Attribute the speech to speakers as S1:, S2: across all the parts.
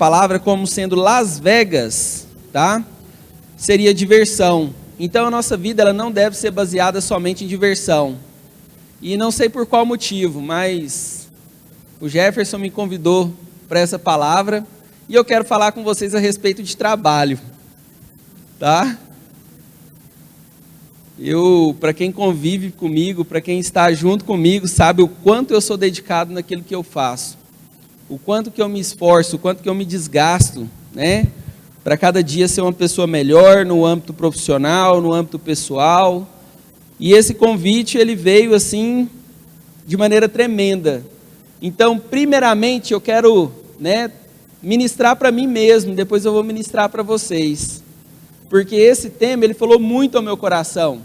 S1: palavra como sendo Las Vegas, tá? Seria diversão. Então a nossa vida ela não deve ser baseada somente em diversão. E não sei por qual motivo, mas o Jefferson me convidou para essa palavra e eu quero falar com vocês a respeito de trabalho, tá? Para quem convive comigo, para quem está junto comigo, sabe o quanto eu sou dedicado naquilo que eu faço, o quanto que eu me esforço, o quanto que eu me desgasto, né? Para cada dia ser uma pessoa melhor no âmbito profissional, no âmbito pessoal. E esse convite, ele veio assim, de maneira tremenda. Então, primeiramente, eu quero, ministrar para mim mesmo, depois eu vou ministrar para vocês. Porque esse tema, ele falou muito ao meu coração,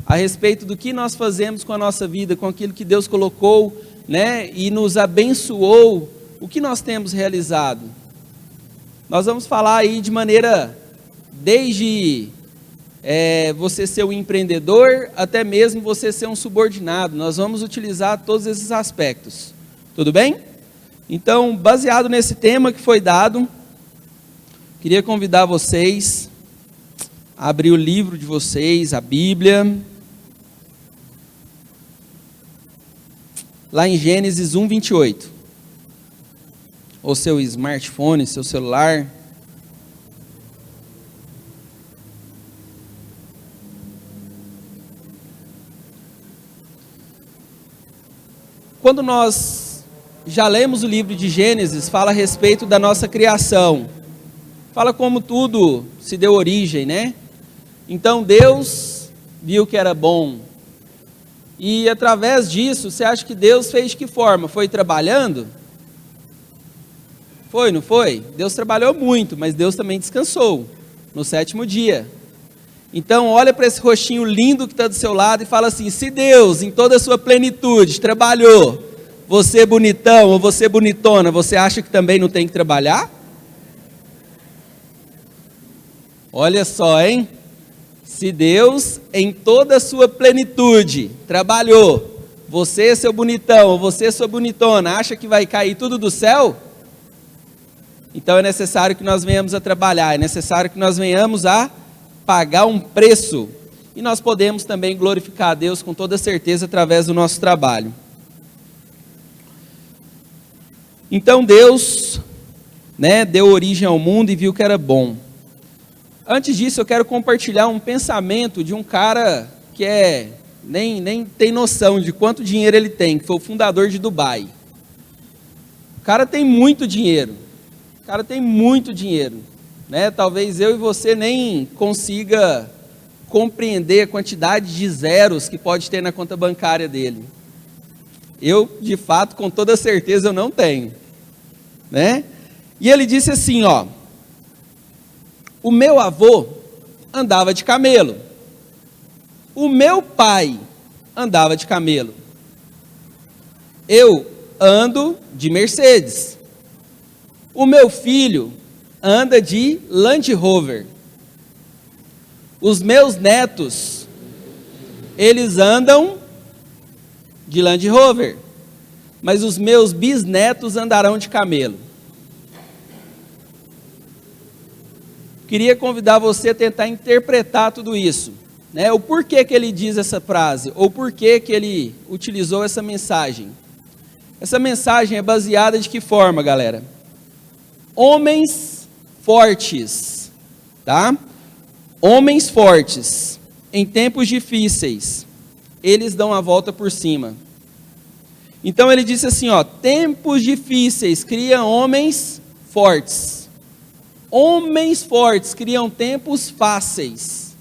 S1: a respeito do que nós fazemos com a nossa vida, com aquilo que Deus colocou, e nos abençoou, o que nós temos realizado. Nós vamos falar aí de maneira, desde você ser um empreendedor, até mesmo você ser um subordinado. Nós vamos utilizar todos esses aspectos. Tudo bem? Então, baseado nesse tema que foi dado, queria convidar vocês a abrir o livro de vocês, a Bíblia, lá em Gênesis 1:28. Ou seu smartphone, seu celular. Quando nós já lemos o livro de Gênesis, fala a respeito da nossa criação. Fala como tudo se deu origem, Então Deus viu que era bom. E através disso, você acha que Deus fez de que forma? Foi trabalhando? Foi, não foi? Deus trabalhou muito, mas Deus também descansou no 7º dia. Então olha para esse rostinho lindo que está do seu lado e fala assim: se Deus em toda a sua plenitude trabalhou, você bonitão ou você bonitona, você acha que também não tem que trabalhar? Olha só, hein? Se Deus em toda a sua plenitude trabalhou, você seu bonitão ou você sua bonitona, acha que vai cair tudo do céu? Então é necessário que nós venhamos a trabalhar, é necessário que nós venhamos a pagar um preço. E nós podemos também glorificar a Deus com toda certeza através do nosso trabalho. Então Deus, deu origem ao mundo e viu que era bom. Antes disso eu quero compartilhar um pensamento de um cara que nem tem noção de quanto dinheiro ele tem, que foi o fundador de Dubai. O cara tem muito dinheiro. O cara tem muito dinheiro, Talvez eu e você nem consiga compreender a quantidade de zeros que pode ter na conta bancária dele. Eu, de fato, com toda certeza, eu não tenho, E ele disse assim, o meu avô andava de camelo, o meu pai andava de camelo, eu ando de Mercedes. O meu filho anda de Land Rover. Os meus netos, eles andam de Land Rover. Mas os meus bisnetos andarão de camelo. Queria convidar você a tentar interpretar tudo isso. O porquê que ele diz essa frase, ou porquê que ele utilizou essa mensagem. Essa mensagem é baseada de que forma, galera? Homens fortes, tá? Homens fortes, em tempos difíceis, eles dão a volta por cima. Então ele disse assim, tempos difíceis criam homens fortes. Homens fortes criam tempos fáceis.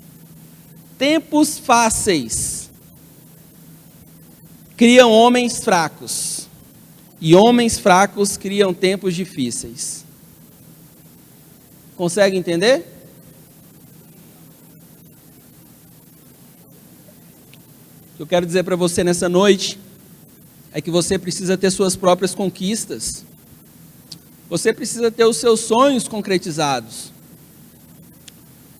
S1: Tempos fáceis criam homens fracos. E homens fracos criam tempos difíceis. Consegue entender? O que eu quero dizer para você nessa noite é que você precisa ter suas próprias conquistas. Você precisa ter os seus sonhos concretizados.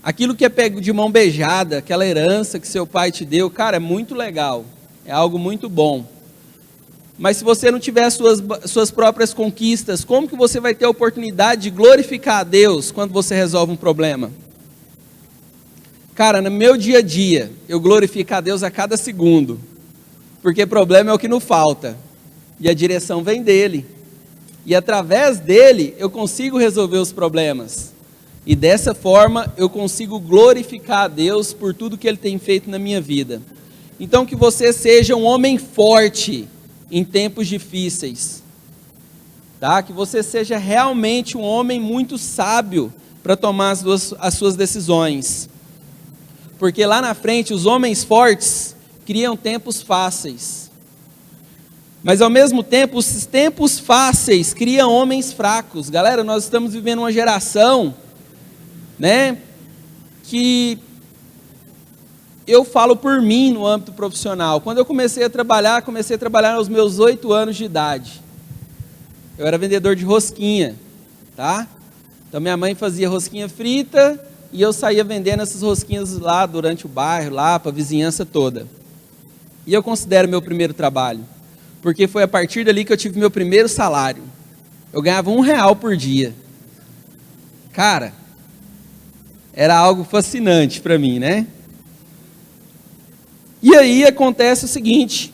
S1: Aquilo que é pego de mão beijada, aquela herança que seu pai te deu, cara, é muito legal. É algo muito bom. Mas se você não tiver suas próprias conquistas, como que você vai ter a oportunidade de glorificar a Deus quando você resolve um problema? Cara, no meu dia a dia, eu glorifico a Deus a cada segundo, porque problema é o que não falta, e a direção vem dele, e através dele eu consigo resolver os problemas, e dessa forma eu consigo glorificar a Deus por tudo que ele tem feito na minha vida. Então que você seja um homem forte em tempos difíceis, tá? Que você seja realmente um homem muito sábio para tomar as suas decisões, porque lá na frente os homens fortes criam tempos fáceis, mas ao mesmo tempo os tempos fáceis criam homens fracos. Galera, nós estamos vivendo uma geração, né, que eu falo por mim no âmbito profissional. Quando eu comecei a trabalhar aos meus 8 anos de idade. Eu era vendedor de rosquinha, tá? Então minha mãe fazia rosquinha frita e eu saía vendendo essas rosquinhas lá durante o bairro, lá para a vizinhança toda. E eu considero meu primeiro trabalho, porque foi a partir dali que eu tive meu primeiro salário. Eu ganhava R$1 por dia. Cara, era algo fascinante para mim, né? E aí acontece o seguinte,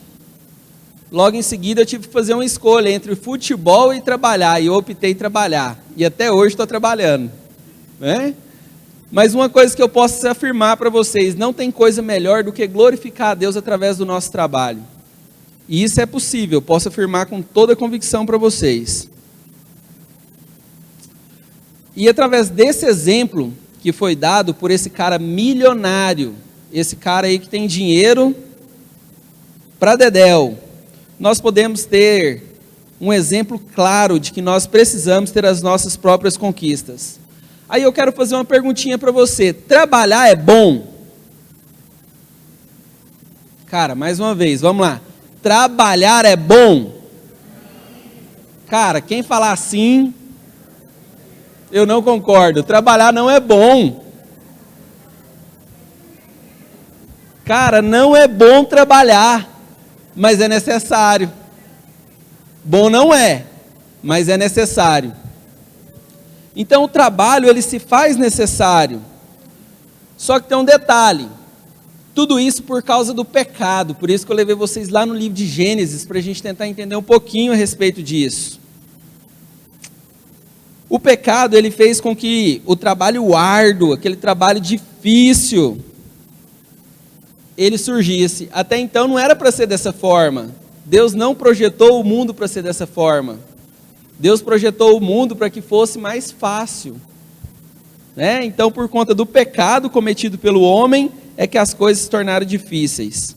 S1: logo em seguida eu tive que fazer uma escolha entre futebol e trabalhar, e eu optei trabalhar, e até hoje estou trabalhando, né? Mas uma coisa que eu posso afirmar para vocês, não tem coisa melhor do que glorificar a Deus através do nosso trabalho, e isso é possível, eu posso afirmar com toda a convicção para vocês. E através desse exemplo que foi dado por esse cara milionário, esse cara aí que tem dinheiro para dedéu, nós podemos ter um exemplo claro de que nós precisamos ter as nossas próprias conquistas. Aí eu quero fazer uma perguntinha para você: trabalhar é bom? Cara, mais uma vez, vamos lá. Trabalhar é bom? Cara, quem falar assim, eu não concordo. Trabalhar não é bom. Cara, não é bom trabalhar, mas é necessário. Bom não é, mas é necessário. Então o trabalho, ele se faz necessário. Só que tem um detalhe, tudo isso por causa do pecado, por isso que eu levei vocês lá no livro de Gênesis, para a gente tentar entender um pouquinho a respeito disso. O pecado, ele fez com que o trabalho árduo, aquele trabalho difícil, ele surgisse. Até então não era para ser dessa forma. Deus não projetou o mundo para ser dessa forma. Deus projetou o mundo para que fosse mais fácil, né? Então, por conta do pecado cometido pelo homem, é que as coisas se tornaram difíceis.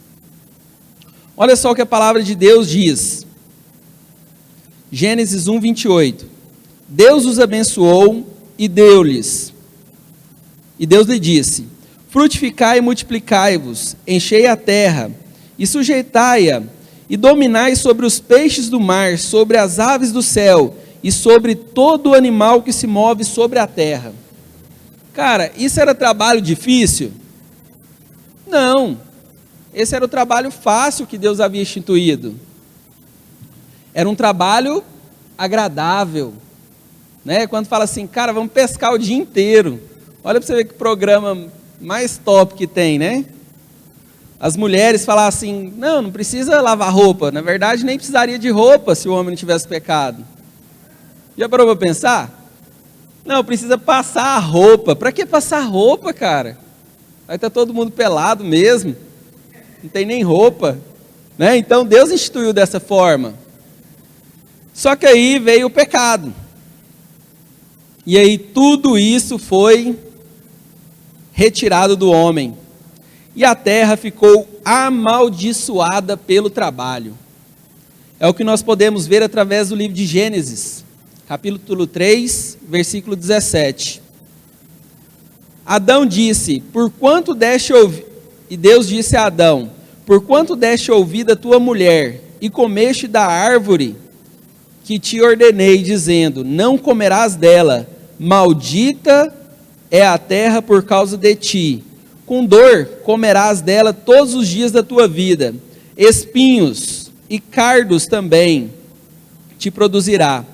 S1: Olha só o que a palavra de Deus diz. Gênesis 1:28. Deus os abençoou e deu-lhes. E Deus lhe disse: frutificai e multiplicai-vos, enchei a terra, e sujeitai-a, e dominai sobre os peixes do mar, sobre as aves do céu, e sobre todo o animal que se move sobre a terra. Cara, isso era trabalho difícil? Não. Esse era o trabalho fácil que Deus havia instituído. Era um trabalho agradável, né? Quando fala assim, cara, vamos pescar o dia inteiro. Olha para você ver que programa mais top que tem, né? As mulheres falam assim, não precisa lavar roupa. Na verdade, nem precisaria de roupa se o homem não tivesse pecado. Já parou para pensar? Não, precisa passar a roupa. Para que passar roupa, cara? Vai estar todo mundo pelado mesmo. Não tem nem roupa, né? Então Deus instituiu dessa forma. Só que aí veio o pecado. E aí tudo isso foi retirado do homem. E a terra ficou amaldiçoada pelo trabalho. É o que nós podemos ver através do livro de Gênesis, capítulo 3, versículo 17. Adão disse, por quanto deste ouvir, e Deus disse a Adão, por quanto deste ouvir da tua mulher, e comeste da árvore que te ordenei, dizendo, não comerás dela, maldita é a terra por causa de ti, com dor comerás dela todos os dias da tua vida, espinhos e cardos também te produzirá.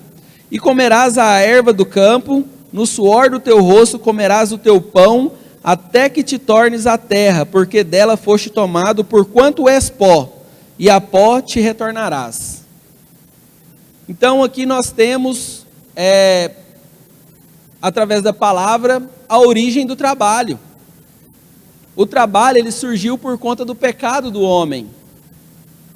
S1: E comerás a erva do campo, no suor do teu rosto comerás o teu pão, até que te tornes a terra, porque dela foste tomado, porquanto és pó, e a pó te retornarás. Então aqui nós temos, através da palavra, a origem do trabalho. O trabalho, ele surgiu por conta do pecado do homem.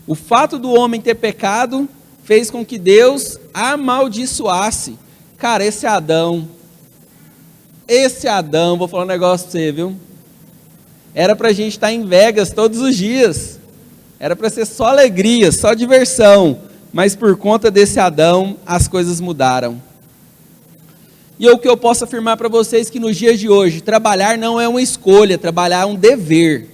S1: O fato do homem ter pecado fez com que Deus amaldiçoasse. Cara, esse Adão, vou falar um negócio pra você, viu? Era pra gente estar em Vegas todos os dias. Era pra ser só alegria, só diversão. Mas por conta desse Adão, as coisas mudaram. E o que eu posso afirmar para vocês que nos dias de hoje, trabalhar não é uma escolha, trabalhar é um dever.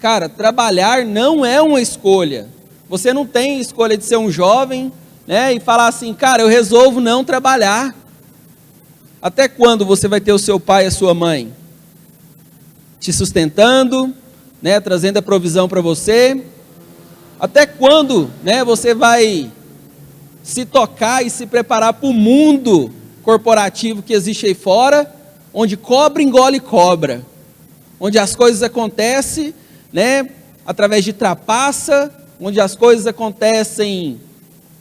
S1: Cara, trabalhar não é uma escolha. Você não tem escolha de ser um jovem, né, e falar assim, cara, eu resolvo não trabalhar. Até quando você vai ter o seu pai e a sua mãe te sustentando, né, trazendo a provisão para você? Até quando, né, você vai se tocar e se preparar para o mundo corporativo que existe aí fora, onde cobra engole cobra, onde as coisas acontecem, né, através de trapaça, onde as coisas acontecem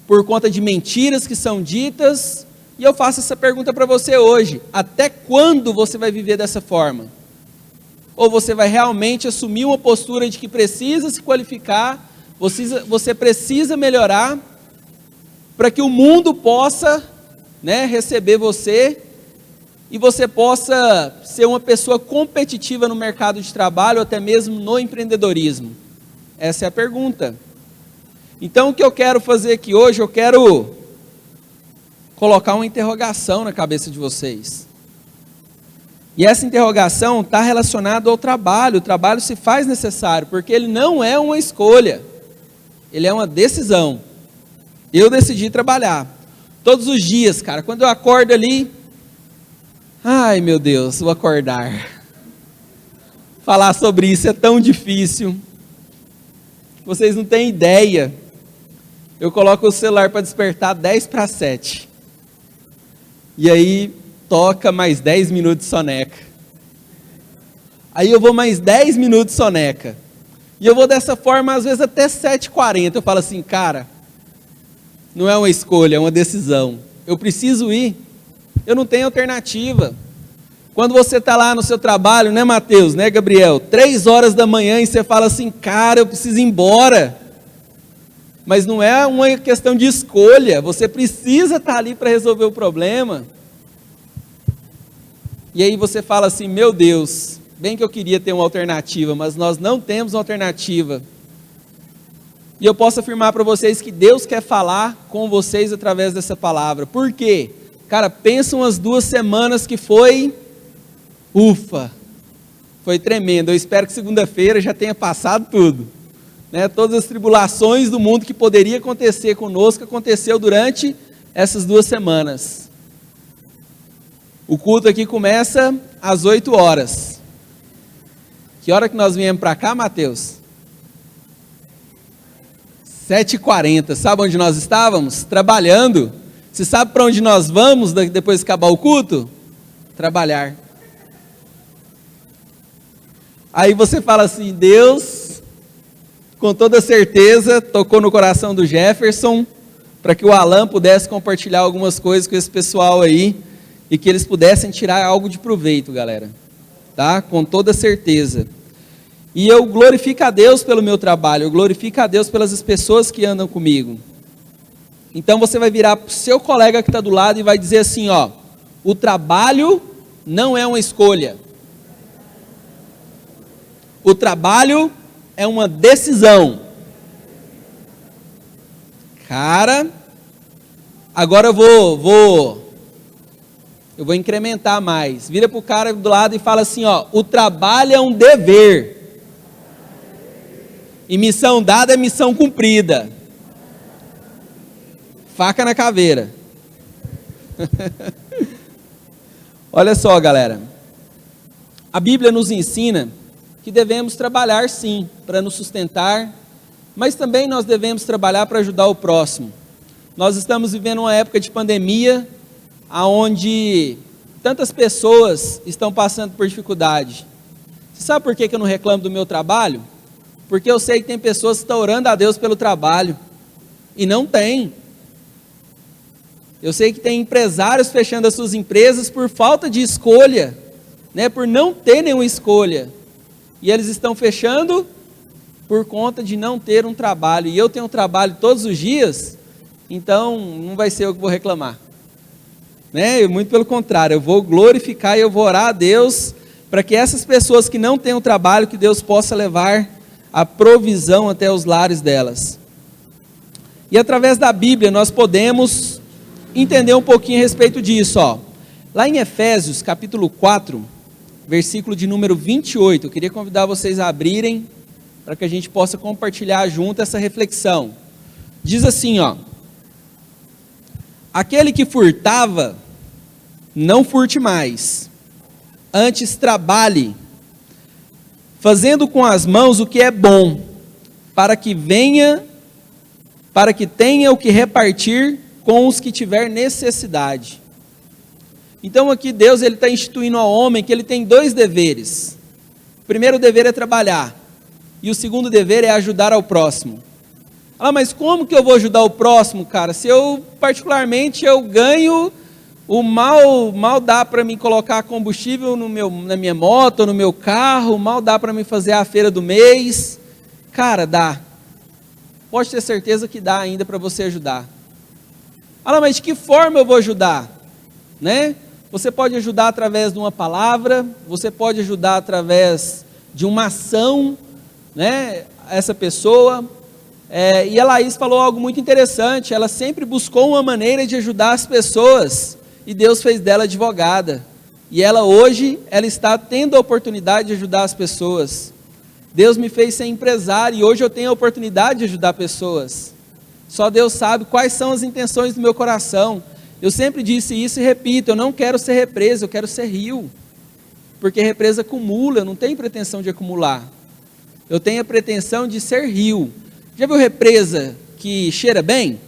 S1: por conta de mentiras que são ditas. E eu faço essa pergunta para você hoje: até quando você vai viver dessa forma? Ou você vai realmente assumir uma postura de que precisa se qualificar, você precisa melhorar, para que o mundo possa, né, receber você, e você possa ser uma pessoa competitiva no mercado de trabalho, ou até mesmo no empreendedorismo? Essa é a pergunta. Então o que eu quero fazer aqui hoje, eu quero colocar uma interrogação na cabeça de vocês. E essa interrogação está relacionada ao trabalho. O trabalho se faz necessário, porque ele não é uma escolha, ele é uma decisão. Eu decidi trabalhar. Todos os dias, cara, quando eu acordo ali, ai meu Deus, vou acordar. Falar sobre isso é tão difícil. Vocês não têm ideia. Eu coloco o celular para despertar 6:50. E aí toca mais 10 minutos de soneca. Aí eu vou mais 10 minutos de soneca. E eu vou dessa forma, às vezes até 7:40. Eu falo assim, cara, não é uma escolha, é uma decisão. Eu preciso ir. Eu não tenho alternativa. Quando você está lá no seu trabalho, né, Mateus, né, Gabriel? 3 horas da manhã e você fala assim, cara, eu preciso ir embora. Mas não é uma questão de escolha. Você precisa estar ali para resolver o problema. E aí você fala assim, meu Deus, bem que eu queria ter uma alternativa, mas nós não temos uma alternativa. E eu posso afirmar para vocês que Deus quer falar com vocês através dessa palavra. Por quê? Cara, pensa umas 2 semanas que foi, foi tremendo. Eu espero que segunda-feira já tenha passado tudo. Né? Todas as tribulações do mundo que poderia acontecer conosco, aconteceu durante essas 2 semanas. O culto aqui começa às 8 horas. Que hora que nós viemos para cá, Mateus? 7:40, sabe onde nós estávamos? Trabalhando. Você sabe para onde nós vamos depois de acabar o culto? Trabalhar. Aí você fala assim, Deus, com toda certeza, tocou no coração do Jefferson, para que o Alan pudesse compartilhar algumas coisas com esse pessoal aí, e que eles pudessem tirar algo de proveito, galera. Tá? Com toda certeza. E eu glorifico a Deus pelo meu trabalho, eu glorifico a Deus pelas pessoas que andam comigo. Então você vai virar para o seu colega que está do lado e vai dizer assim, ó, o trabalho não é uma escolha. O trabalho é uma decisão. Cara, agora eu vou incrementar mais. Vira para o cara do lado e fala assim, ó, o trabalho é um dever. E missão dada é missão cumprida. Faca na caveira. Olha só, galera. A Bíblia nos ensina que devemos trabalhar sim, para nos sustentar, mas também nós devemos trabalhar para ajudar o próximo. Nós estamos vivendo uma época de pandemia, onde tantas pessoas estão passando por dificuldade. Você sabe por que eu não reclamo do meu trabalho? Porque eu sei que tem pessoas que estão orando a Deus pelo trabalho, e não tem. Eu sei que tem empresários fechando as suas empresas por falta de escolha, né, por não ter nenhuma escolha, e eles estão fechando por conta de não ter um trabalho, e eu tenho um trabalho todos os dias, então não vai ser eu que vou reclamar, né? Muito pelo contrário, eu vou glorificar e eu vou orar a Deus, para que essas pessoas que não têm um trabalho, que Deus possa levar a provisão até os lares delas. E através da Bíblia nós podemos entender um pouquinho a respeito disso, ó. Lá em Efésios, capítulo 4, versículo de número 28, eu queria convidar vocês a abrirem, para que a gente possa compartilhar junto essa reflexão. Diz assim, ó: aquele que furtava, não furte mais, antes trabalhe, fazendo com as mãos o que é bom, para que tenha o que repartir com os que tiver necessidade. Então aqui Deus está instituindo ao homem que ele tem dois deveres. O primeiro dever é trabalhar, e o segundo dever é ajudar ao próximo. Ah, mas como que eu vou ajudar o próximo, cara? Se eu, particularmente, eu ganho, mal dá para mim colocar combustível na minha moto, no meu carro, mal dá para mim fazer a feira do mês. Cara, dá. Pode ter certeza que dá ainda para você ajudar. Ah, mas de que forma eu vou ajudar? Né? Você pode ajudar através de uma palavra, você pode ajudar através de uma ação, né, essa pessoa. E a Laís falou algo muito interessante, ela sempre buscou uma maneira de ajudar as pessoas, e Deus fez dela advogada, e hoje ela está tendo a oportunidade de ajudar as pessoas. Deus me fez ser empresário, e hoje eu tenho a oportunidade de ajudar pessoas. Só Deus sabe quais são as intenções do meu coração. Eu sempre disse isso e repito, eu não quero ser represa, eu quero ser rio, porque represa acumula, eu não tenho pretensão de acumular, eu tenho a pretensão de ser rio. Já viu represa que cheira bem?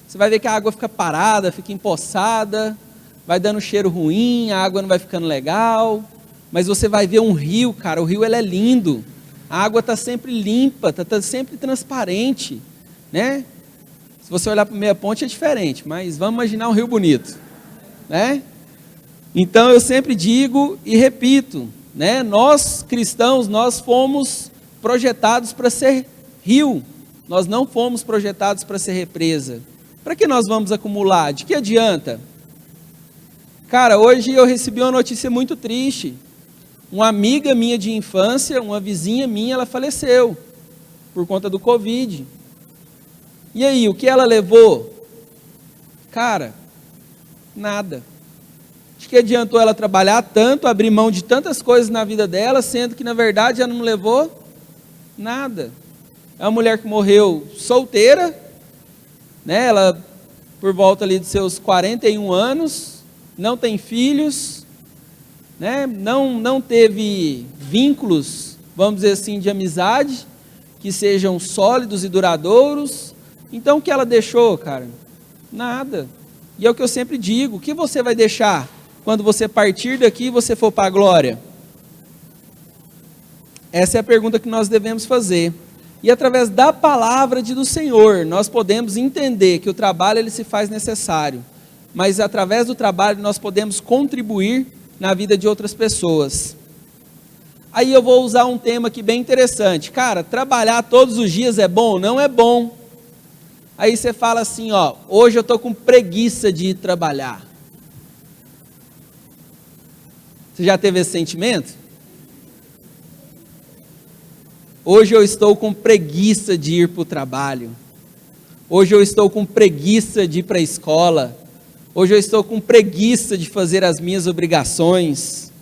S1: Você vai ver que a água fica parada, fica empoçada, vai dando cheiro ruim, a água não vai ficando legal, mas você vai ver um rio, cara, o rio ele é lindo, a água está sempre limpa, está sempre transparente, né? Se você olhar para a meia ponte é diferente, mas vamos imaginar um rio bonito, né? Então eu sempre digo e repito, né? Nós cristãos, nós fomos projetados para ser rio, nós não fomos projetados para ser represa. Para que nós vamos acumular? De que adianta? Cara, hoje eu recebi uma notícia muito triste. Uma amiga minha de infância, uma vizinha minha, ela faleceu por conta do Covid. E aí, o que ela levou? Cara, nada. De que adiantou ela trabalhar tanto, abrir mão de tantas coisas na vida dela, sendo que na verdade ela não levou nada. É uma mulher que morreu solteira, né? Ela por volta ali de seus 41 anos, não tem filhos, né? Não teve vínculos, vamos dizer assim, de amizade, que sejam sólidos e duradouros. Então o que ela deixou, cara? Nada. E é o que eu sempre digo, o que você vai deixar quando você partir daqui e você for para a glória? Essa é a pergunta que nós devemos fazer. E através da palavra do Senhor, nós podemos entender que o trabalho ele se faz necessário, mas através do trabalho nós podemos contribuir na vida de outras pessoas. Aí eu vou usar um tema aqui bem interessante. Cara, trabalhar todos os dias é bom? Não é bom. Aí você fala assim, ó, hoje eu estou com preguiça de ir trabalhar. Você já teve esse sentimento? Hoje eu estou com preguiça de ir para o trabalho. Hoje eu estou com preguiça de ir para a escola. Hoje eu estou com preguiça de fazer as minhas obrigações.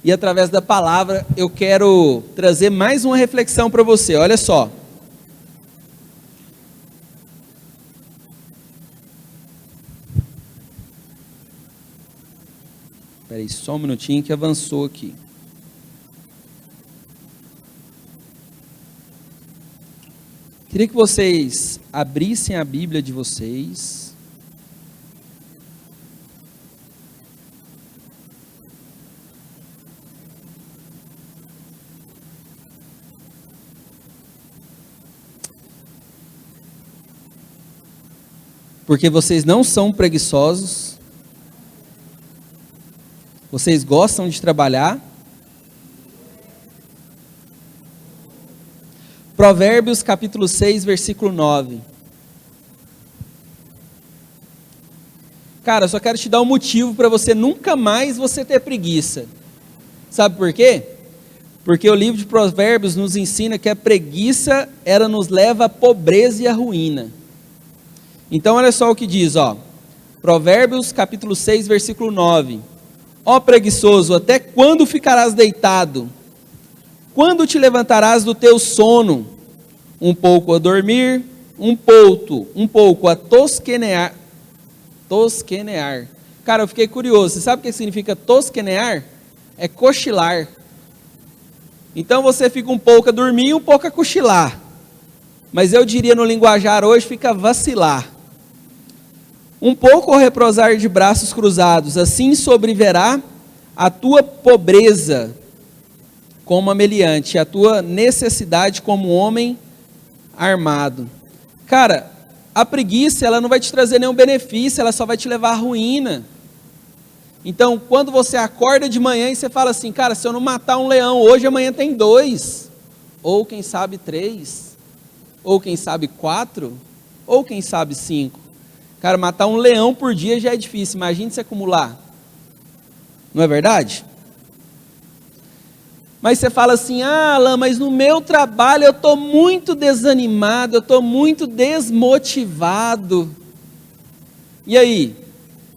S1: E através da palavra eu quero trazer mais uma reflexão para você. Olha só. Espera aí, só um minutinho que avançou aqui. Queria que vocês abrissem a Bíblia de vocês. Porque vocês não são preguiçosos. Vocês gostam de trabalhar. Provérbios capítulo 6, versículo 9. Cara, eu só quero te dar um motivo para você nunca mais você ter preguiça. Sabe por quê? Porque o livro de Provérbios nos ensina que a preguiça, ela nos leva à pobreza e à ruína. Então olha só o que diz, ó. Provérbios capítulo 6, versículo 9. Ó preguiçoso, até quando ficarás deitado? Quando te levantarás do teu sono? Um pouco a dormir, um pouco a tosquenear. Tosquenear. Cara, eu fiquei curioso. Você sabe o que significa tosquenear? É cochilar. Então você fica um pouco a dormir e um pouco a cochilar. Mas eu diria no linguajar hoje, fica vacilar. Um pouco ao repousar de braços cruzados, assim sobrevirá a tua pobreza como ameliante, a tua necessidade como homem armado. Cara, a preguiça, ela não vai te trazer nenhum benefício, ela só vai te levar à ruína. Então, quando você acorda de manhã e você fala assim, cara, se eu não matar um leão hoje, amanhã tem 2, ou quem sabe 3, ou quem sabe 4, ou quem sabe 5. Cara, matar um leão por dia já é difícil, imagine se acumular. Não é verdade? Mas você fala assim, Alan, mas no meu trabalho eu estou muito desanimado, eu estou muito desmotivado. E aí?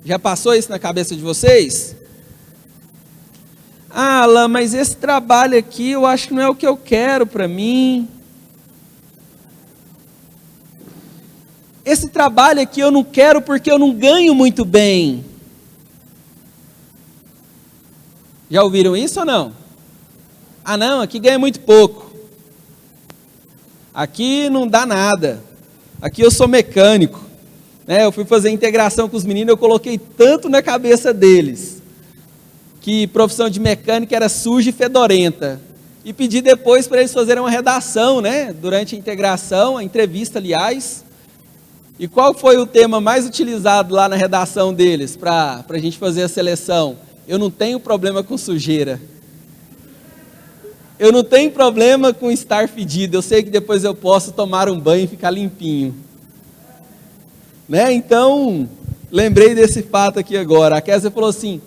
S1: Já passou isso na cabeça de vocês? Alan, mas esse trabalho aqui eu acho que não é o que eu quero para mim. Esse trabalho aqui eu não quero porque eu não ganho muito bem. Já ouviram isso ou não? Ah não, aqui ganha muito pouco. Aqui não dá nada. Aqui eu sou mecânico. Eu fui fazer integração com os meninos, eu coloquei tanto na cabeça deles, que profissão de mecânica era suja e fedorenta. E pedi depois para eles fazerem uma redação, durante a integração, a entrevista aliás. E qual foi o tema mais utilizado lá na redação deles, para a gente fazer a seleção? Eu não tenho problema com sujeira. Eu não tenho problema com estar fedido, eu sei que depois eu posso tomar um banho e ficar limpinho. Então, lembrei desse fato aqui agora. A Kézia falou assim,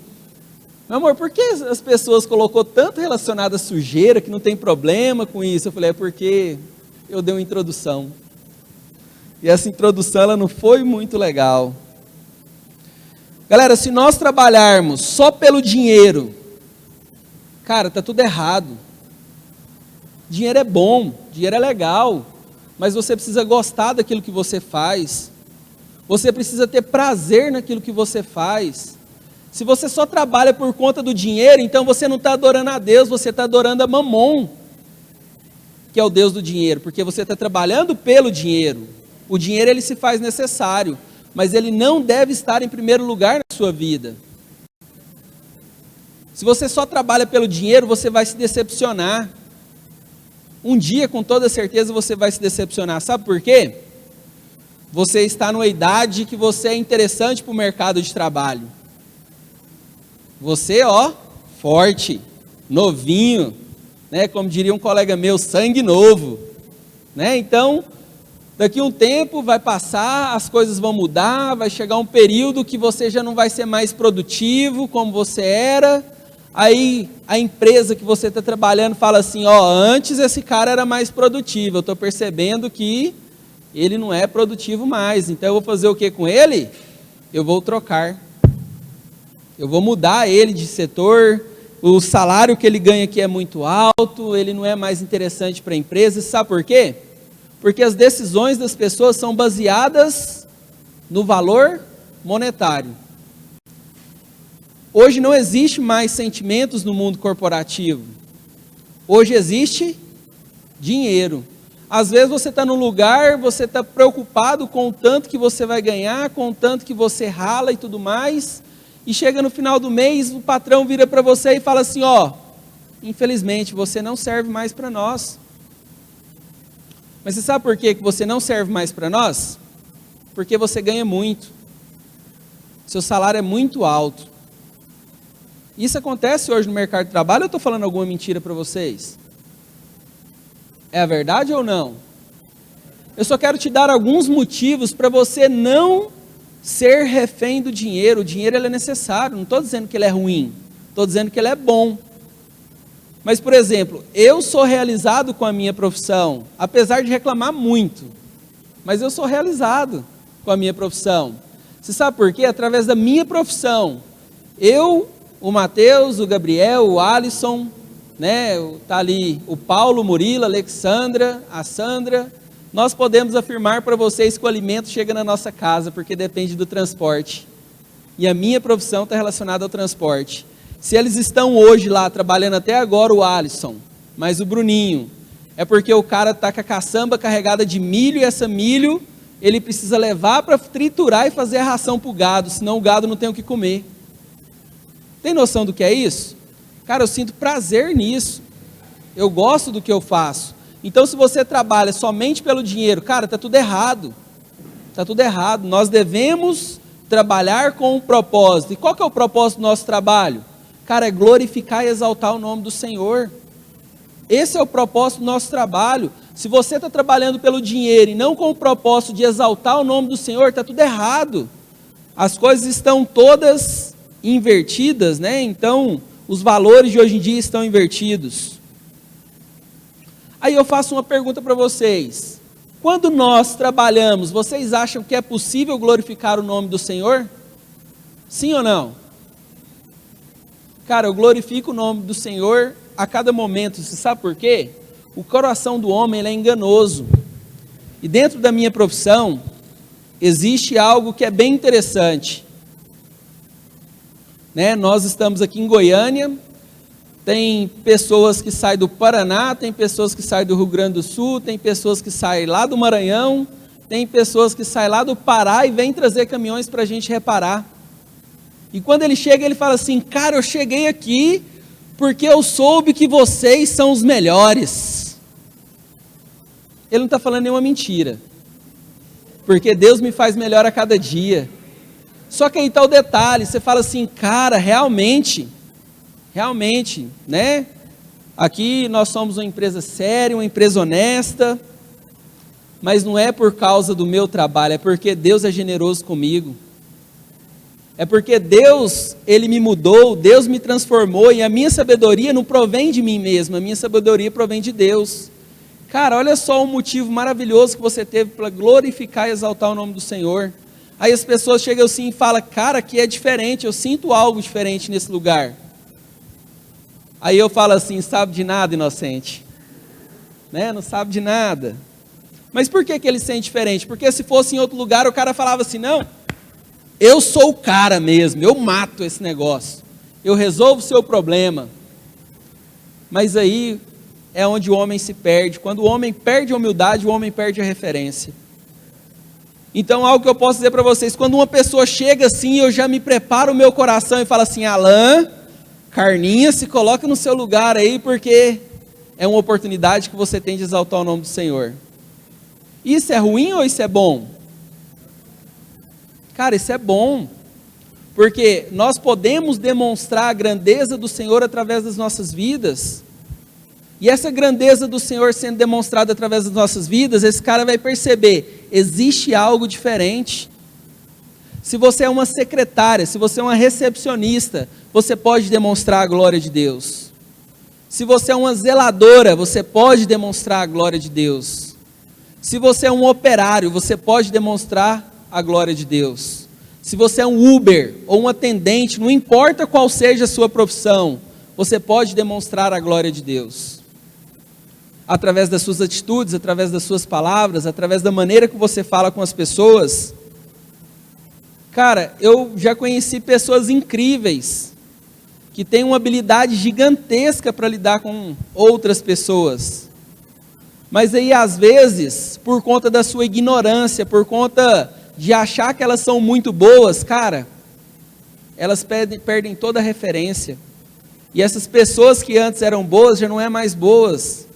S1: meu amor, por que as pessoas colocou tanto relacionado à sujeira, que não tem problema com isso? Eu falei, é porque eu dei uma introdução. E essa introdução, ela não foi muito legal. Galera, se nós trabalharmos só pelo dinheiro, cara, tá tudo errado. Dinheiro é bom, dinheiro é legal, mas você precisa gostar daquilo que você faz. Você precisa ter prazer naquilo que você faz. Se você só trabalha por conta do dinheiro, então você não está adorando a Deus, você está adorando a Mamon, que é o Deus do dinheiro, porque você está trabalhando pelo dinheiro. O dinheiro, ele se faz necessário, mas ele não deve estar em primeiro lugar na sua vida. Se você só trabalha pelo dinheiro, você vai se decepcionar. Um dia, com toda certeza, você vai se decepcionar. Sabe por quê? Você está numa idade que você é interessante para o mercado de trabalho. Você, forte, novinho, como diria um colega meu, sangue novo. Então, daqui a um tempo vai passar, as coisas vão mudar, vai chegar um período que você já não vai ser mais produtivo como você era. Aí a empresa que você está trabalhando fala assim, antes esse cara era mais produtivo, eu estou percebendo que ele não é produtivo mais, então eu vou fazer o que com ele? Eu vou trocar, eu vou mudar ele de setor, o salário que ele ganha aqui é muito alto, ele não é mais interessante para a empresa. Sabe por quê? Porque as decisões das pessoas são baseadas no valor monetário. Hoje não existe mais sentimentos no mundo corporativo. Hoje existe dinheiro. Às vezes você está num lugar, você está preocupado com o tanto que você vai ganhar, com o tanto que você rala e tudo mais, e chega no final do mês, o patrão vira para você e fala assim, ó, infelizmente você não serve mais para nós. Mas você sabe por que você não serve mais para nós? Porque você ganha muito. Seu salário é muito alto. Isso acontece hoje no mercado de trabalho, ou eu estou falando alguma mentira para vocês? É a verdade ou não? Eu só quero te dar alguns motivos para você não ser refém do dinheiro. O dinheiro ele é necessário, não estou dizendo que ele é ruim, estou dizendo que ele é bom. Mas, por exemplo, eu sou realizado com a minha profissão, apesar de reclamar muito, mas eu sou realizado com a minha profissão. Você sabe por quê? Através da minha profissão, eu, o Mateus, o Gabriel, o Alisson, né, tá ali o Paulo, o Murilo, a Alexandra, a Sandra, nós podemos afirmar para vocês que o alimento chega na nossa casa, porque depende do transporte. E a minha profissão está relacionada ao transporte. Se eles estão hoje lá trabalhando até agora, o Alisson, mas o Bruninho, é porque o cara está com a caçamba carregada de milho, e essa milho ele precisa levar para triturar e fazer a ração para o gado, senão o gado não tem o que comer. Tem noção do que é isso? Cara, eu sinto prazer nisso, eu gosto do que eu faço. Então se você trabalha somente pelo dinheiro, cara, está tudo errado, nós devemos trabalhar com um propósito. E qual que é o propósito do nosso trabalho? Cara, é glorificar e exaltar o nome do Senhor. Esse é o propósito do nosso trabalho. Se você está trabalhando pelo dinheiro e não com o propósito de exaltar o nome do Senhor, está tudo errado. As coisas estão todas invertidas, né? Então, os valores de hoje em dia estão invertidos. Aí eu faço uma pergunta para vocês. Quando nós trabalhamos, vocês acham que é possível glorificar o nome do Senhor? Sim ou não? Cara, eu glorifico o nome do Senhor a cada momento. Você sabe por quê? O coração do homem ele é enganoso. E dentro da minha profissão, existe algo que é bem interessante. Né? Nós estamos aqui em Goiânia, tem pessoas que saem do Paraná, tem pessoas que saem do Rio Grande do Sul, tem pessoas que saem lá do Maranhão, tem pessoas que saem lá do Pará e vêm trazer caminhões para a gente reparar. E quando ele chega, ele fala assim, cara, eu cheguei aqui porque eu soube que vocês são os melhores. Ele não está falando nenhuma mentira, porque Deus me faz melhor a cada dia. Só que aí está o detalhe, você fala assim, cara, realmente, né? Aqui nós somos uma empresa séria, uma empresa honesta, mas não é por causa do meu trabalho, é porque Deus é generoso comigo. É porque Deus, Ele me mudou, Deus me transformou, e a minha sabedoria não provém de mim mesmo, a minha sabedoria provém de Deus. Cara, olha só um motivo maravilhoso que você teve para glorificar e exaltar o nome do Senhor. Aí as pessoas chegam assim e falam, cara, aqui é diferente, eu sinto algo diferente nesse lugar. Aí eu falo assim, sabe de nada, inocente, né? Não sabe de nada. Mas por que ele sente diferente? Porque se fosse em outro lugar, o cara falava assim, não, eu sou o cara mesmo, eu mato esse negócio, eu resolvo o seu problema. Mas aí é onde o homem se perde. Quando o homem perde a humildade, o homem perde a referência. Então, algo que eu posso dizer para vocês, quando uma pessoa chega assim, eu já me preparo o meu coração e falo assim, Alain, carninha, se coloca no seu lugar aí, porque é uma oportunidade que você tem de exaltar o nome do Senhor. Isso é ruim ou isso é bom? Cara, isso é bom, porque nós podemos demonstrar a grandeza do Senhor através das nossas vidas. E essa grandeza do Senhor sendo demonstrada através das nossas vidas, esse cara vai perceber, existe algo diferente. Se você é uma secretária, se você é uma recepcionista, você pode demonstrar a glória de Deus. Se você é uma zeladora, você pode demonstrar a glória de Deus. Se você é um operário, você pode demonstrar a glória de Deus. Se você é um Uber ou um atendente, não importa qual seja a sua profissão, você pode demonstrar a glória de Deus. Através das suas atitudes, através das suas palavras, através da maneira que você fala com as pessoas. Cara, eu já conheci pessoas incríveis, que têm uma habilidade gigantesca para lidar com outras pessoas. Mas aí, às vezes, por conta da sua ignorância, por conta de achar que elas são muito boas, cara, elas perdem toda a referência. E essas pessoas que antes eram boas, já não é mais boas,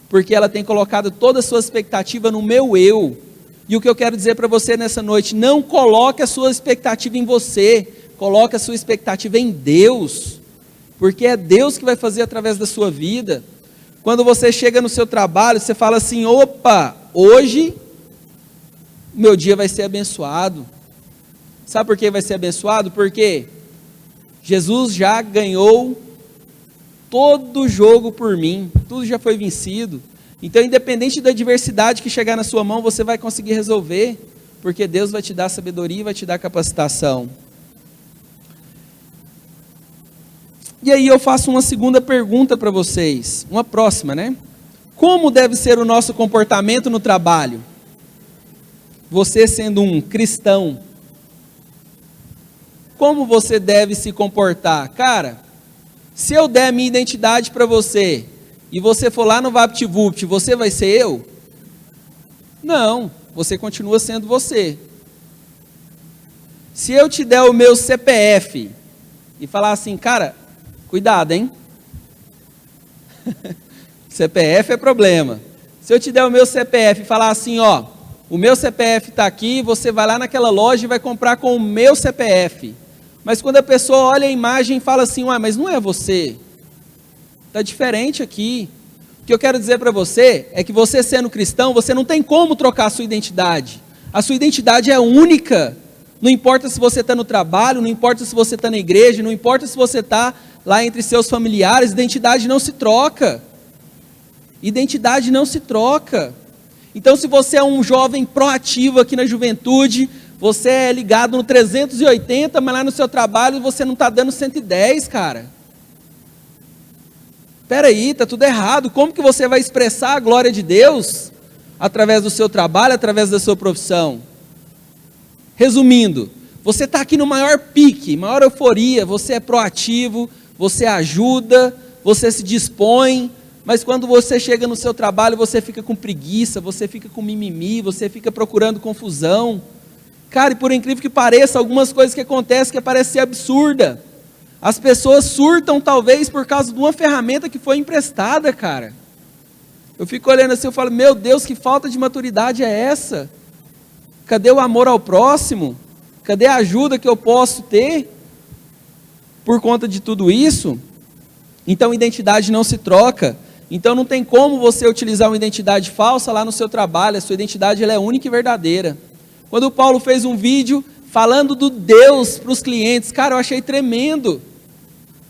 S1: porque ela tem colocado toda a sua expectativa no meu eu. E o que eu quero dizer para você nessa noite, não coloque a sua expectativa em você, coloque a sua expectativa em Deus, porque é Deus que vai fazer através da sua vida. Quando você chega no seu trabalho, você fala assim, opa, hoje meu dia vai ser abençoado. Sabe por que vai ser abençoado? Porque Jesus já ganhou todo o jogo por mim, tudo já foi vencido. Então, independente da adversidade que chegar na sua mão, você vai conseguir resolver, porque Deus vai te dar sabedoria e vai te dar capacitação. E aí eu faço uma segunda pergunta para vocês, uma próxima, né? Como deve ser o nosso comportamento no trabalho? Você sendo um cristão, como você deve se comportar? Cara, se eu der minha identidade para você, e você for lá no VaptVupt, você vai ser eu? Não, você continua sendo você. Se eu te der o meu CPF, e falar assim, cara, cuidado, hein? CPF é problema. Se eu te der o meu CPF e falar assim, ó, o meu CPF está aqui, você vai lá naquela loja e vai comprar com o meu CPF. Mas quando a pessoa olha a imagem e fala assim, ué, mas não é você. Está diferente aqui. O que eu quero dizer para você é que você sendo cristão, você não tem como trocar a sua identidade. A sua identidade é única. Não importa se você está no trabalho, não importa se você está na igreja, não importa se você está lá entre seus familiares, identidade não se troca. Identidade não se troca. Então, se você é um jovem proativo aqui na juventude, você é ligado no 380, mas lá no seu trabalho você não está dando 110, cara. Espera aí, está tudo errado. Como que você vai expressar a glória de Deus? Através do seu trabalho, através da sua profissão. Resumindo, você está aqui no maior pique, maior euforia, você é proativo, você ajuda, você se dispõe, mas quando você chega no seu trabalho, você fica com preguiça, você fica com mimimi, você fica procurando confusão. Cara, e por incrível que pareça, algumas coisas que acontecem que parecem ser absurda. As pessoas surtam talvez por causa de uma ferramenta que foi emprestada, cara. Eu fico olhando assim, eu falo, meu Deus, que falta de maturidade é essa? Cadê o amor ao próximo? Cadê a ajuda que eu posso ter por conta de tudo isso? Então, identidade não se troca. Então, não tem como você utilizar uma identidade falsa lá no seu trabalho. A sua identidade ela é única e verdadeira. Quando o Paulo fez um vídeo falando do Deus para os clientes, cara, eu achei tremendo.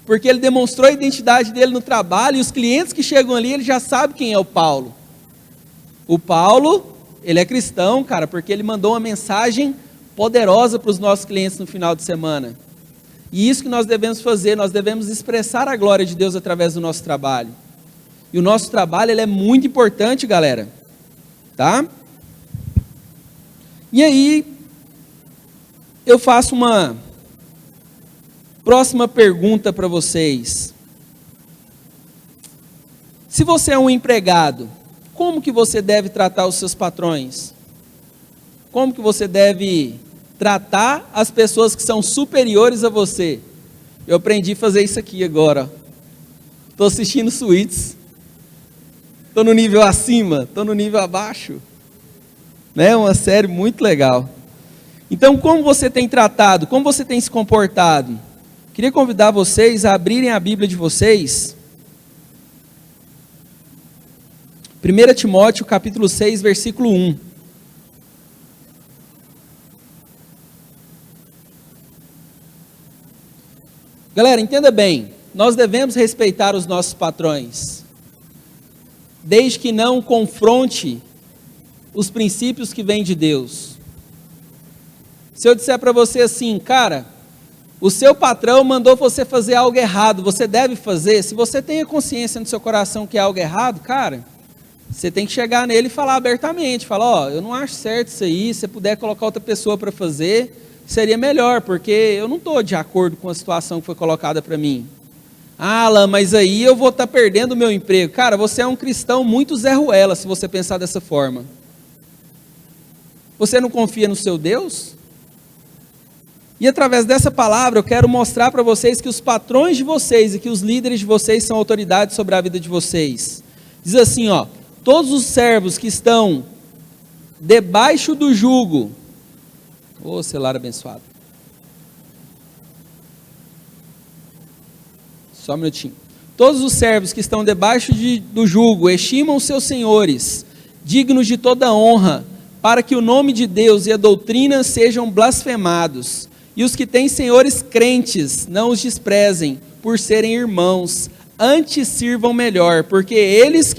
S1: Porque ele demonstrou a identidade dele no trabalho e os clientes que chegam ali, ele já sabe quem é o Paulo. O Paulo, ele é cristão, cara, porque ele mandou uma mensagem poderosa para os nossos clientes no final de semana. E isso que nós devemos fazer, nós devemos expressar a glória de Deus através do nosso trabalho. E o nosso trabalho, ele é muito importante, galera. Tá? E aí, eu faço uma próxima pergunta para vocês. Se você é um empregado, como que você deve tratar os seus patrões? Como que você deve tratar as pessoas que são superiores a você? Eu aprendi a fazer isso aqui agora. Estou assistindo Suits. Estou no nível acima, estou no nível abaixo. Né? Uma série muito legal. Então, como você tem tratado, como você tem se comportado? Queria convidar vocês a abrirem a Bíblia de vocês. 1 Timóteo, capítulo 6, versículo 1. Galera, entenda bem, nós devemos respeitar os nossos patrões, desde que não confronte os princípios que vêm de Deus. Se eu disser para você assim, cara, o seu patrão mandou você fazer algo errado, você deve fazer, se você tem a consciência no seu coração que é algo errado, cara, você tem que chegar nele e falar abertamente, falar, ó, eu não acho certo isso aí, se você puder colocar outra pessoa para fazer, seria melhor, porque eu não estou de acordo com a situação que foi colocada para mim. Ah, Alan, mas aí eu vou estar perdendo o meu emprego. Cara, você é um cristão muito Zé Ruela, se você pensar dessa forma. Você não confia no seu Deus? E através dessa palavra eu quero mostrar para vocês que os patrões de vocês e que os líderes de vocês são autoridades sobre a vida de vocês. Diz assim, ó, todos os servos que estão debaixo do jugo, ô celular abençoado, só um minutinho. Todos os servos que estão debaixo do jugo estimam seus senhores, dignos de toda honra, para que o nome de Deus e a doutrina sejam blasfemados. E os que têm senhores crentes, não os desprezem, por serem irmãos, antes sirvam melhor, porque eles